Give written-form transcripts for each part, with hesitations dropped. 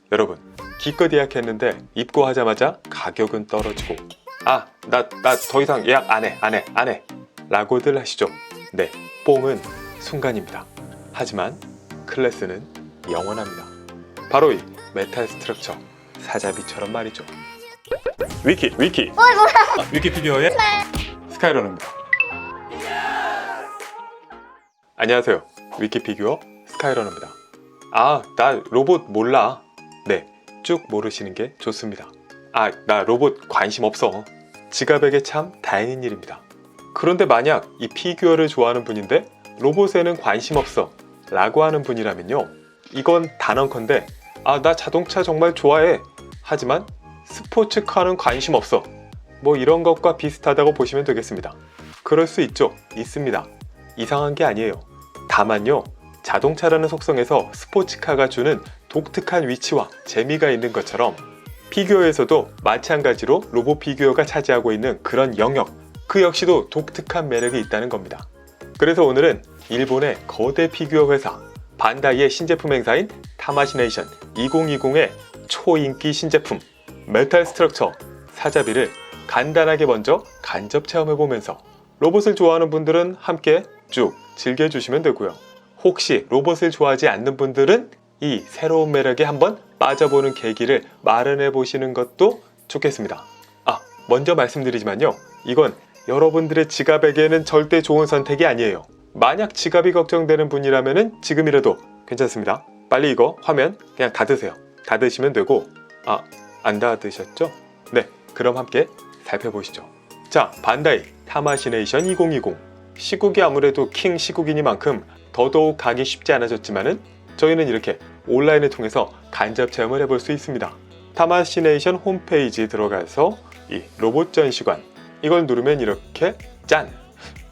여러분, 기껏 예약했는데 입고하자마자 가격은 떨어지고 나 더 이상 예약 안 해 라고들 하시죠. 네, 뽕은 순간입니다. 하지만 클래스는 영원합니다. 바로 이 메탈 스트럭처 사자비처럼 말이죠. 위키 위키피규어의 스카이러너입니다. 안녕하세요, 위키피규어 스카이러너입니다. 나 로봇 몰라. 네, 쭉 모르시는 게 좋습니다. 나 로봇 관심 없어. 지가백에 참 다행인 일입니다. 그런데 만약 이 피규어를 좋아하는 분인데 로봇에는 관심 없어 라고 하는 분이라면요, 이건 단언컨대 나 자동차 정말 좋아해, 하지만 스포츠카는 관심 없어, 뭐 이런 것과 비슷하다고 보시면 되겠습니다. 그럴 수 있죠. 있습니다. 이상한 게 아니에요. 다만요, 자동차라는 속성에서 스포츠카가 주는 독특한 위치와 재미가 있는 것처럼 피규어에서도 마찬가지로 로봇 피규어가 차지하고 있는 그런 영역, 그 역시도 독특한 매력이 있다는 겁니다. 그래서 오늘은 일본의 거대 피규어 회사 반다이의 신제품 행사인 타마시네이션 2020의 초인기 신제품 메탈 스트럭처 사자비를 간단하게 먼저 간접 체험해보면서 로봇을 좋아하는 분들은 함께 쭉 즐겨주시면 되고요. 혹시 로봇을 좋아하지 않는 분들은 이 새로운 매력에 한번 빠져보는 계기를 마련해 보시는 것도 좋겠습니다. 먼저 말씀드리지만요, 이건 여러분들의 지갑에게는 절대 좋은 선택이 아니에요. 만약 지갑이 걱정되는 분이라면 지금이라도 괜찮습니다. 빨리 이거 화면 그냥 닫으세요. 닫으시면 되고, 안 닫으셨죠? 네, 그럼 함께 살펴보시죠. 자, 반다이 타마시네이션 2020. 시국이 아무래도 킹 시국이니만큼 더더욱 가기 쉽지 않아졌지만은 저희는 이렇게 온라인을 통해서 간접 체험을 해볼 수 있습니다. 타마시네이션 홈페이지에 들어가서 이 로봇 전시관, 이걸 누르면 이렇게 짠!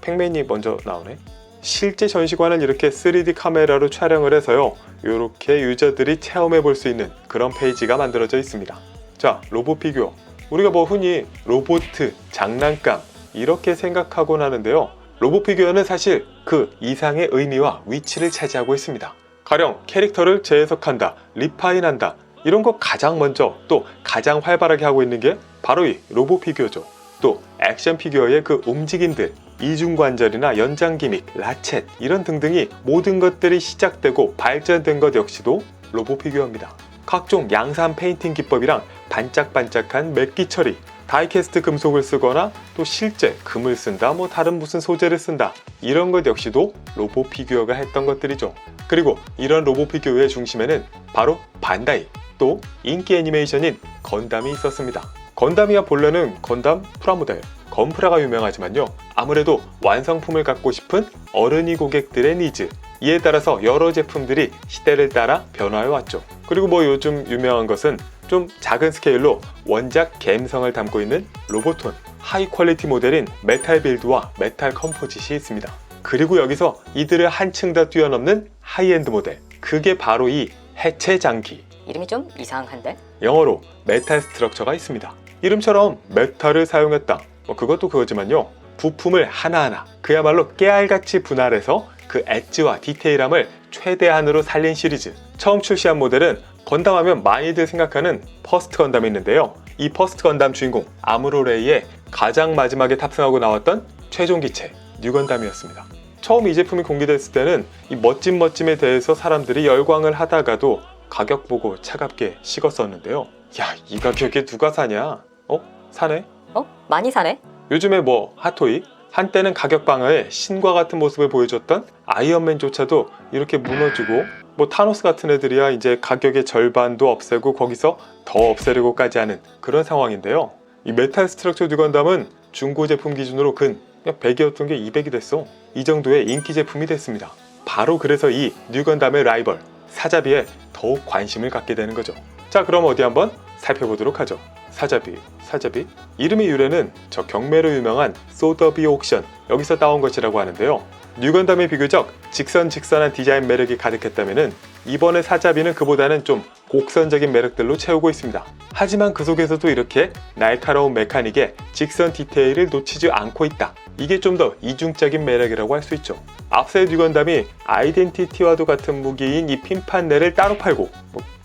팩맨이 먼저 나오네. 실제 전시관을 이렇게 3D 카메라로 촬영을 해서요, 이렇게 유저들이 체험해 볼 수 있는 그런 페이지가 만들어져 있습니다. 자, 로봇 피규어, 우리가 뭐 흔히 로봇, 장난감 이렇게 생각하곤 하는데요, 로봇 피규어는 사실 그 이상의 의미와 위치를 차지하고 있습니다. 가령 캐릭터를 재해석한다, 리파인한다, 이런 거 가장 먼저 또 가장 활발하게 하고 있는 게 바로 이 로봇 피규어죠. 또 액션 피규어의 그 움직임들, 이중관절이나 연장 기믹, 라쳇 이런 등등이 모든 것들이 시작되고 발전된 것 역시도 로봇 피규어입니다. 각종 양산 페인팅 기법이랑 반짝반짝한 맥기 처리, 다이캐스트 금속을 쓰거나 또 실제 금을 쓴다, 뭐 다른 무슨 소재를 쓴다, 이런 것 역시도 로봇 피규어가 했던 것들이죠. 그리고 이런 로봇 피규어의 중심에는 바로 반다이, 또 인기 애니메이션인 건담이 있었습니다. 건담이야 본래는 건담 프라모델, 건프라가 유명하지만요, 아무래도 완성품을 갖고 싶은 어른이 고객들의 니즈, 이에 따라서 여러 제품들이 시대를 따라 변화해 왔죠. 그리고 뭐 요즘 유명한 것은 좀 작은 스케일로 원작 갬성을 담고 있는 로보톤, 하이 퀄리티 모델인 메탈 빌드와 메탈 컴포짓이 있습니다. 그리고 여기서 이들을 한층 더 뛰어넘는 하이엔드 모델, 그게 바로 이 해체 장기, 이름이 좀 이상한데? 영어로 메탈 스트럭처가 있습니다. 이름처럼 메탈을 사용했다, 그것도 그거지만요, 부품을 하나하나 그야말로 깨알같이 분할해서 그 엣지와 디테일함을 최대한으로 살린 시리즈. 처음 출시한 모델은 건담 하면 많이들 생각하는 퍼스트 건담이 있는데요, 이 퍼스트 건담 주인공 아무로레이의 가장 마지막에 탑승하고 나왔던 최종 기체 뉴건담이었습니다. 처음 이 제품이 공개됐을 때는 이 멋짐에 대해서 사람들이 열광을 하다가도 가격 보고 차갑게 식었었는데요. 야, 이 가격에 누가 사냐? 사네? 많이 사네? 요즘에 뭐 핫토이? 한때는 가격 방어에 신과 같은 모습을 보여줬던 아이언맨조차도 이렇게 무너지고, 뭐 타노스 같은 애들이야 이제 가격의 절반도 없애고 거기서 더 없애려고까지 하는 그런 상황인데요, 이 메탈 스트럭처 뉴건담은 중고 제품 기준으로 그냥 100이었던 게 200이 됐어. 이 정도의 인기 제품이 됐습니다. 바로 그래서 이 뉴건담의 라이벌 사자비에 더욱 관심을 갖게 되는 거죠. 자, 그럼 어디 한번 살펴보도록 하죠. 사자비. 이름의 유래는 저 경매로 유명한 소더비 옥션, 여기서 따온 것이라고 하는데요, 뉴건담이 비교적 직선한 디자인 매력이 가득했다면 이번에 사자비는 그보다는 좀 곡선적인 매력들로 채우고 있습니다. 하지만 그 속에서도 이렇게 날카로운 메카닉에 직선 디테일을 놓치지 않고 있다, 이게 좀 더 이중적인 매력이라고 할 수 있죠. 앞서의 뉴건담이 아이덴티티와도 같은 무기인 이 핀판넬을 따로 팔고,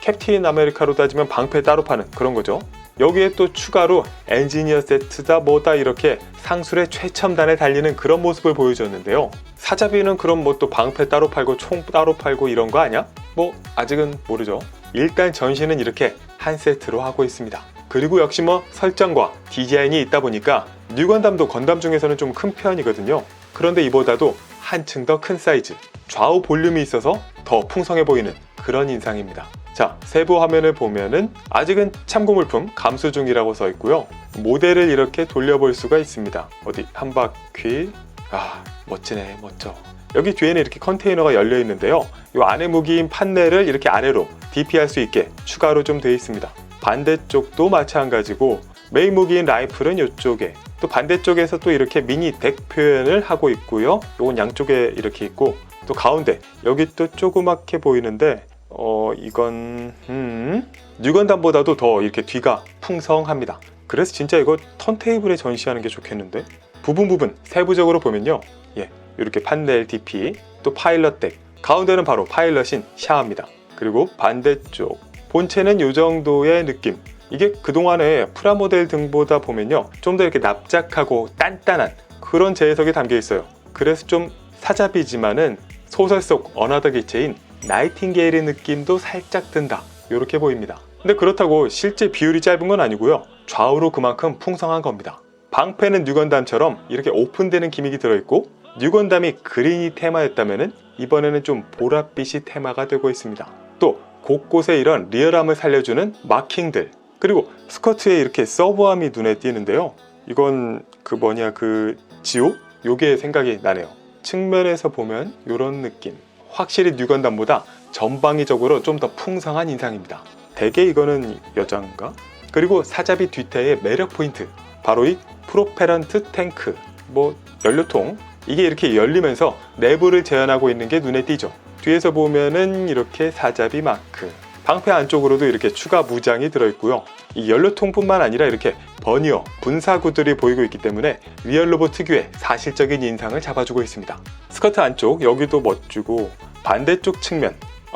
캡틴 아메리카로 따지면 방패 따로 파는 그런 거죠. 여기에 또 추가로 엔지니어 세트다 뭐다 이렇게 상술의 최첨단에 달리는 그런 모습을 보여줬는데요. 사자비는 그럼 뭐 또 방패 따로 팔고 총 따로 팔고 이런 거 아니야? 뭐 아직은 모르죠. 일단 전시는 이렇게 한 세트로 하고 있습니다. 그리고 역시 뭐 설정과 디자인이 있다 보니까 뉴건담도 건담 중에서는 좀 큰 편이거든요. 그런데 이보다도 한층 더 큰 사이즈, 좌우 볼륨이 있어서 더 풍성해 보이는 그런 인상입니다. 자, 세부 화면을 보면은 아직은 참고 물품 감수 중이라고 써 있고요. 모델을 이렇게 돌려볼 수가 있습니다. 어디 한 바퀴. 멋지네, 멋져. 여기 뒤에는 이렇게 컨테이너가 열려 있는데요. 이 안에 무기인 판넬을 이렇게 아래로 DP할 수 있게 추가로 좀 되어 있습니다. 반대쪽도 마찬가지고 메인 무기인 라이플은 이쪽에, 또 반대쪽에서 또 이렇게 미니 덱 표현을 하고 있고요. 이건 양쪽에 이렇게 있고, 또 가운데 여기 또 조그맣게 보이는데 이건 뉴건담보다도 더 이렇게 뒤가 풍성합니다. 그래서 진짜 이거 턴테이블에 전시하는 게 좋겠는데. 부분 세부적으로 보면요, 이렇게 판넬 DP, 또 파일럿 덱, 가운데는 바로 파일럿인 샤아입니다. 그리고 반대쪽 본체는 이 정도의 느낌. 이게 그동안에 프라모델 등보다 보면요, 좀 더 이렇게 납작하고 단단한 그런 재해석이 담겨 있어요. 그래서 좀 사자비지만은 소설 속 어나더 기체인 나이팅게일의 느낌도 살짝 든다, 이렇게 보입니다. 근데 그렇다고 실제 비율이 짧은 건 아니고요, 좌우로 그만큼 풍성한 겁니다. 방패는 뉴건담처럼 이렇게 오픈되는 기믹이 들어있고, 뉴건담이 그린이 테마였다면 이번에는 좀 보랏빛이 테마가 되고 있습니다. 또 곳곳에 이런 리얼함을 살려주는 마킹들, 그리고 스커트에 이렇게 서브함이 눈에 띄는데요. 이건 그 지오? 요게 생각이 나네요. 측면에서 보면 이런 느낌. 확실히 뉴건담보다 전방위적으로 좀 더 풍성한 인상입니다. 대개 이거는 여자인가? 그리고 사자비 뒤태의 매력 포인트, 바로 이 프로페런트 탱크, 연료통, 이게 이렇게 열리면서 내부를 재현하고 있는 게 눈에 띄죠. 뒤에서 보면은 이렇게 사자비 마크, 방패 안쪽으로도 이렇게 추가 무장이 들어있고요. 이 연료통뿐만 아니라 이렇게 버니어, 분사구들이 보이고 있기 때문에 리얼 로봇 특유의 사실적인 인상을 잡아주고 있습니다. 스커트 안쪽 여기도 멋지고, 반대쪽 측면,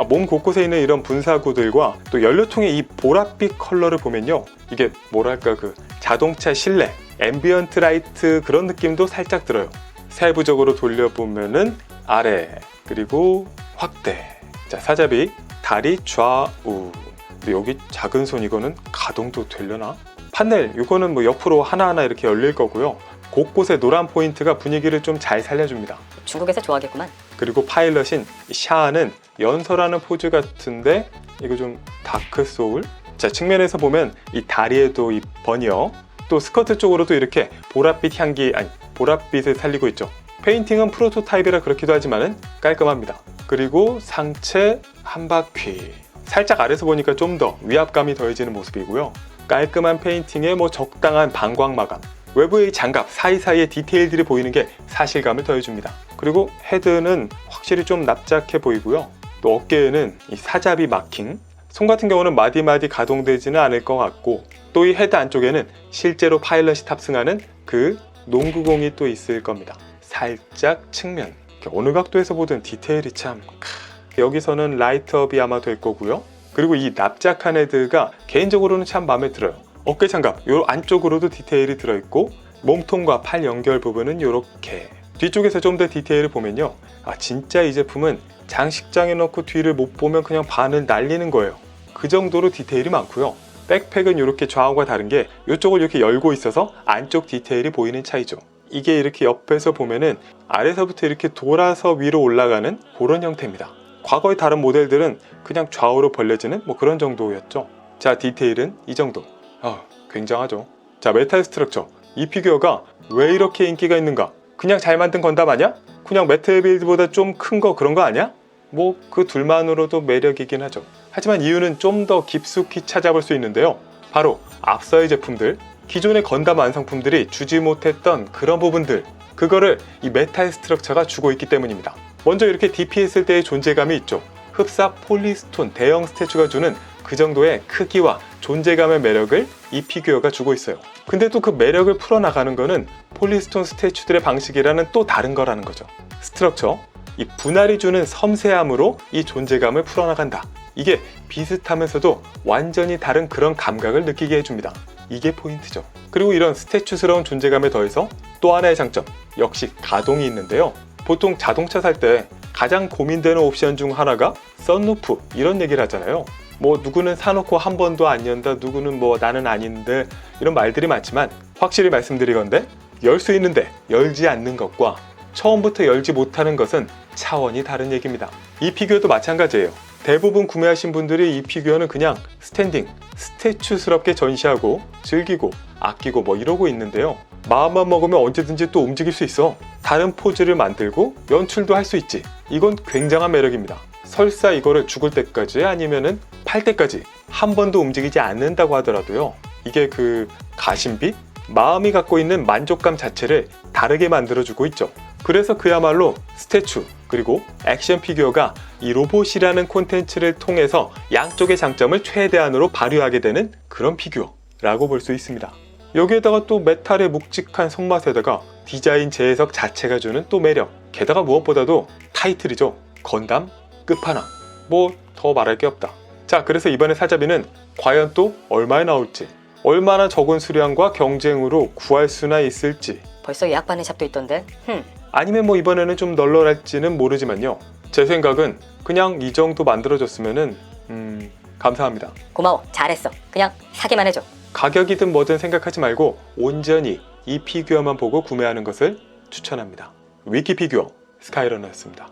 몸 곳곳에 있는 이런 분사구들과 또 연료통의 이 보랏빛 컬러를 보면요, 이게 뭐랄까 자동차 실내, 앰비언트 라이트 그런 느낌도 살짝 들어요. 세부적으로 돌려보면은 아래, 그리고 확대. 자, 사자비 다리 좌우. 근데 여기 작은 손 이거는 가동도 되려나? 판넬 이거는 옆으로 하나하나 이렇게 열릴 거고요. 곳곳에 노란 포인트가 분위기를 좀 잘 살려줍니다. 중국에서 좋아하겠구만. 그리고 파일럿인 샤아는 연설하는 포즈 같은데 이거 좀 다크 소울. 자, 측면에서 보면 이 다리에도 이 버니어, 또 스커트 쪽으로도 이렇게 보랏빛을 살리고 있죠. 페인팅은 프로토타입이라 그렇기도 하지만은 깔끔합니다. 그리고 상체 한 바퀴. 살짝 아래서 보니까 좀 더 위압감이 더해지는 모습이고요. 깔끔한 페인팅에 적당한 방광 마감. 외부의 장갑 사이사이에 디테일들이 보이는 게 사실감을 더해줍니다. 그리고 헤드는 확실히 좀 납작해 보이고요. 또 어깨에는 이 사자비 마킹. 손 같은 경우는 마디마디 가동되지는 않을 것 같고, 또 이 헤드 안쪽에는 실제로 파일럿이 탑승하는 그 농구공이 또 있을 겁니다. 살짝 측면. 어느 각도에서 보든 디테일이 참. 여기서는 라이트업이 아마 될 거고요. 그리고 이 납작한 헤드가 개인적으로는 참 마음에 들어요. 어깨 장갑 요 안쪽으로도 디테일이 들어있고, 몸통과 팔 연결 부분은 이렇게. 뒤쪽에서 좀 더 디테일을 보면요, 진짜 이 제품은 장식장에 넣고 뒤를 못 보면 그냥 반을 날리는 거예요. 그 정도로 디테일이 많고요. 백팩은 이렇게 좌우가 다른 게 이쪽을 이렇게 열고 있어서 안쪽 디테일이 보이는 차이죠. 이게 이렇게 옆에서 보면은 아래서부터 이렇게 돌아서 위로 올라가는 그런 형태입니다. 과거의 다른 모델들은 그냥 좌우로 벌려지는 그런 정도였죠. 자, 디테일은 이 정도. 굉장하죠. 자, 메탈 스트럭처. 이 피규어가 왜 이렇게 인기가 있는가? 그냥 잘 만든 건담 아니야? 그냥 메탈 빌드보다 좀 큰 거 그런 거 아니야? 그 둘만으로도 매력이긴 하죠. 하지만 이유는 좀 더 깊숙이 찾아볼 수 있는데요. 바로 앞서의 제품들, 기존의 건담 완성품들이 주지 못했던 그런 부분들, 그거를 이 메탈 스트럭처가 주고 있기 때문입니다. 먼저 이렇게 DP했을 때의 존재감이 있죠. 흡사 폴리스톤 대형 스태츄가 주는 그 정도의 크기와 존재감의 매력을 이 피규어가 주고 있어요. 근데 또 그 매력을 풀어나가는 거는 폴리스톤 스태츄들의 방식이라는 또 다른 거라는 거죠. 스트럭처, 이 분할이 주는 섬세함으로 이 존재감을 풀어나간다. 이게 비슷하면서도 완전히 다른 그런 감각을 느끼게 해줍니다. 이게 포인트죠. 그리고 이런 스태츄스러운 존재감에 더해서 또 하나의 장점, 역시 가동이 있는데요. 보통 자동차 살 때 가장 고민되는 옵션 중 하나가 썬루프 이런 얘기를 하잖아요. 뭐 누구는 사놓고 한 번도 안 연다, 누구는 뭐 나는 아닌데 이런 말들이 많지만 확실히 말씀드리건대 열 수 있는데 열지 않는 것과 처음부터 열지 못하는 것은 차원이 다른 얘기입니다. 이 피규어도 마찬가지예요. 대부분 구매하신 분들이 이 피규어는 그냥 스탠딩, 스태츄스럽게 전시하고 즐기고 아끼고 뭐 이러고 있는데요. 마음만 먹으면 언제든지 또 움직일 수 있어. 다른 포즈를 만들고 연출도 할 수 있지. 이건 굉장한 매력입니다. 설사 이거를 죽을 때까지 아니면은 팔 때까지 한 번도 움직이지 않는다고 하더라도요. 이게 그 가심비? 마음이 갖고 있는 만족감 자체를 다르게 만들어주고 있죠. 그래서 그야말로 스태츄 그리고 액션 피규어가 이 로봇이라는 콘텐츠를 통해서 양쪽의 장점을 최대한으로 발휘하게 되는 그런 피규어라고 볼 수 있습니다. 여기에다가 또 메탈의 묵직한 손맛에다가 디자인 재해석 자체가 주는 또 매력, 게다가 무엇보다도 타이틀이죠. 건담 끝판왕. 뭐 더 말할 게 없다. 자, 그래서 이번에 사자비는 과연 또 얼마에 나올지, 얼마나 적은 수량과 경쟁으로 구할 수나 있을지, 벌써 예약받는 샵도 있던데. 아니면 뭐 이번에는 좀 널널할지는 모르지만요. 제 생각은 그냥 이 정도 만들어졌으면은 감사합니다. 고마워. 잘했어. 그냥 사기만 해줘. 가격이든 뭐든 생각하지 말고 온전히 이 피규어만 보고 구매하는 것을 추천합니다. 위키 피규어 스카이러너였습니다.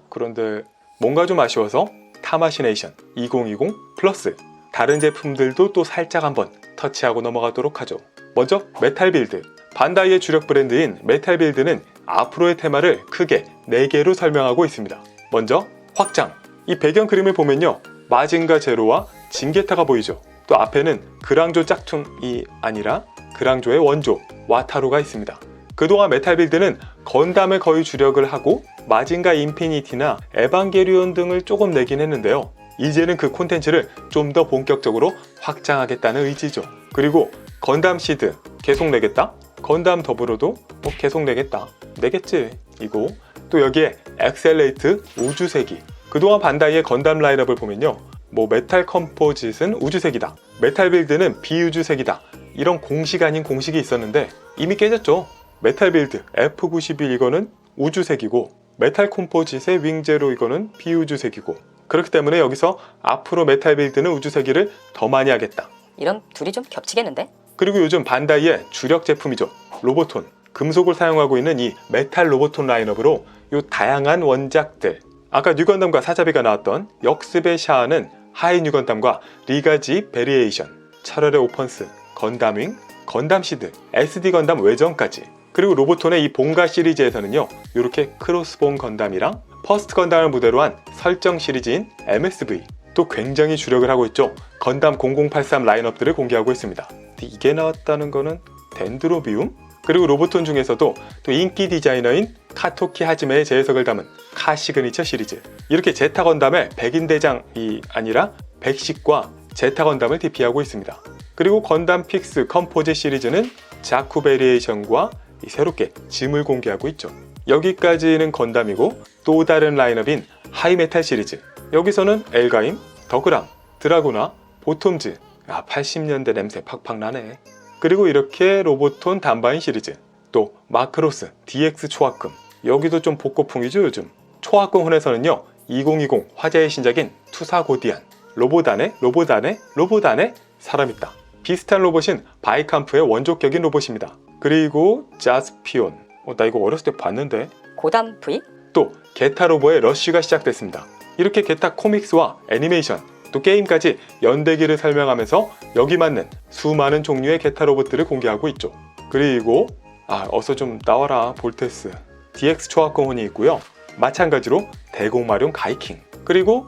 그런데 뭔가 좀 아쉬워서 타마시네이션 2020 플러스 다른 제품들도 또 살짝 한번 터치하고 넘어가도록 하죠. 먼저 메탈빌드. 반다이의 주력 브랜드인 메탈빌드는 앞으로의 테마를 크게 4개로 설명하고 있습니다. 먼저 확장. 이 배경 그림을 보면요. 마징가 제로와 징게타가 보이죠. 또 앞에는 그랑조 짝퉁이 아니라 그랑조의 원조 와타루가 있습니다. 그동안 메탈빌드는 건담을 거의 주력을 하고 마징가 인피니티나 에반게리온 등을 조금 내긴 했는데요. 이제는 그 콘텐츠를 좀 더 본격적으로 확장하겠다는 의지죠. 그리고 건담 시드 계속 내겠다? 건담 더불어도 뭐 계속 내겠다. 내겠지 이거. 또 여기에 엑셀레이트 우주세기. 그동안 반다이의 건담 라인업을 보면요. 뭐 메탈 컴포짓은 우주색이다, 메탈 빌드는 비우주색이다, 이런 공식 아닌 공식이 있었는데 이미 깨졌죠. 메탈 빌드 F91 이거는 우주색이고 메탈 컴포짓의 윙제로 이거는 비우주색이고, 그렇기 때문에 여기서 앞으로 메탈 빌드는 우주세기를 더 많이 하겠다. 이런 둘이 좀 겹치겠는데? 그리고 요즘 반다이의 주력 제품이죠. 로보톤. 금속을 사용하고 있는 이 메탈 로보톤 라인업으로 요 다양한 원작들, 아까 뉴건담과 사자비가 나왔던 역습의 샤아는 하이 뉴건담과 리가지 베리에이션, 철혈의 오펀스, 건담윙, 건담 시드, SD 건담 외전까지. 그리고 로보톤의 이 본가 시리즈에서는요, 이렇게 크로스본 건담이랑 퍼스트 건담을 무대로 한 설정 시리즈인 MSV, 또 굉장히 주력을 하고 있죠. 건담 0083 라인업들을 공개하고 있습니다. 이게 나왔다는 거는 덴드로비움? 그리고 로보톤 중에서도 또 인기 디자이너인 카토키 하지메의 재해석을 담은 카 시그니처 시리즈, 이렇게 제타 건담의 백인 대장이 아니라 백식과 제타 건담을 DP하고 있습니다. 그리고 건담 픽스 컴포즈 시리즈는 자쿠 베리에이션과 새롭게 짐을 공개하고 있죠. 여기까지는 건담이고, 또 다른 라인업인 하이메탈 시리즈, 여기서는 엘가임, 더그람, 드라구나, 보톰즈. 80년대 냄새 팍팍 나네. 그리고 이렇게 로보톤 단바인 시리즈, 또 마크로스 DX 초합금, 여기도 좀 복고풍이죠 요즘. 초합금 혼에서는요, 2020 화제의 신작인 투사 고디안, 로보단의 사람 있다. 비슷한 로봇인 바이캄프의 원조격인 로봇입니다. 그리고 자스피온, 나 이거 어렸을 때 봤는데. 고담 V? 또 게타 로보의 러쉬가 시작됐습니다. 이렇게 게타 코믹스와 애니메이션, 또 게임까지 연대기를 설명하면서 여기 맞는 수많은 종류의 게타 로봇들을 공개하고 있죠. 그리고 어서 좀 나와라 볼테스, DX 초합금혼이 있고요. 마찬가지로 대공마룡 가이킹, 그리고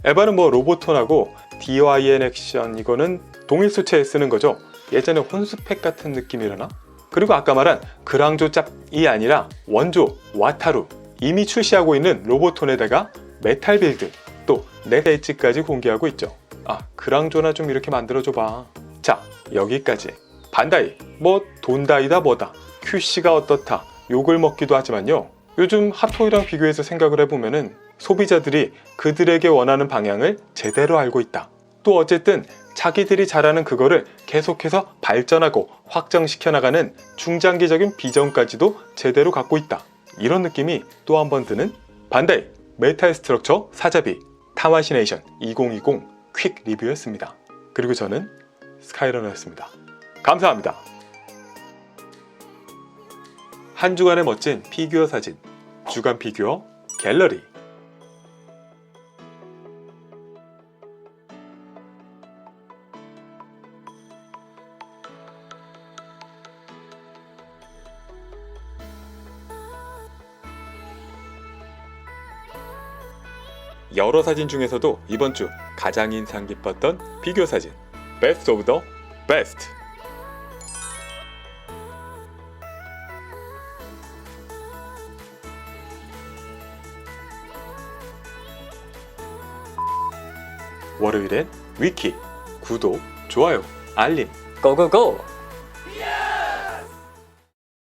에바는 뭐 로보톤하고 DYN 액션, 이거는 동일 수체에 쓰는 거죠. 예전에 혼수팩 같은 느낌이라나? 그리고 아까 말한 그랑조 짭이 아니라 원조 와타루, 이미 출시하고 있는 로보톤에다가 메탈 빌드, 또 넥 엣지까지 공개하고 있죠. 그랑조나 좀 이렇게 만들어줘봐. 자, 여기까지. 반다이, 뭐 돈다이다 뭐다, QC가 어떻다 욕을 먹기도 하지만요. 요즘 핫토이랑 비교해서 생각을 해보면은 소비자들이 그들에게 원하는 방향을 제대로 알고 있다. 또 어쨌든 자기들이 잘하는 그거를 계속해서 발전하고 확장시켜 나가는 중장기적인 비전까지도 제대로 갖고 있다. 이런 느낌이 또 한 번 드는 반다이 메탈 스트럭처 사자비 타마시네이션 2020 퀵 리뷰였습니다. 그리고 저는 스카이러너였습니다. 감사합니다. 한 주간의 멋진 피규어 사진 주간 피규어 갤러리. 여러 사진 중에서도 이번 주 가장 인상 깊었던 피규어 사진 베스트 오브 더 베스트. 월요일엔 위키 구독, 좋아요, 알림 고고고!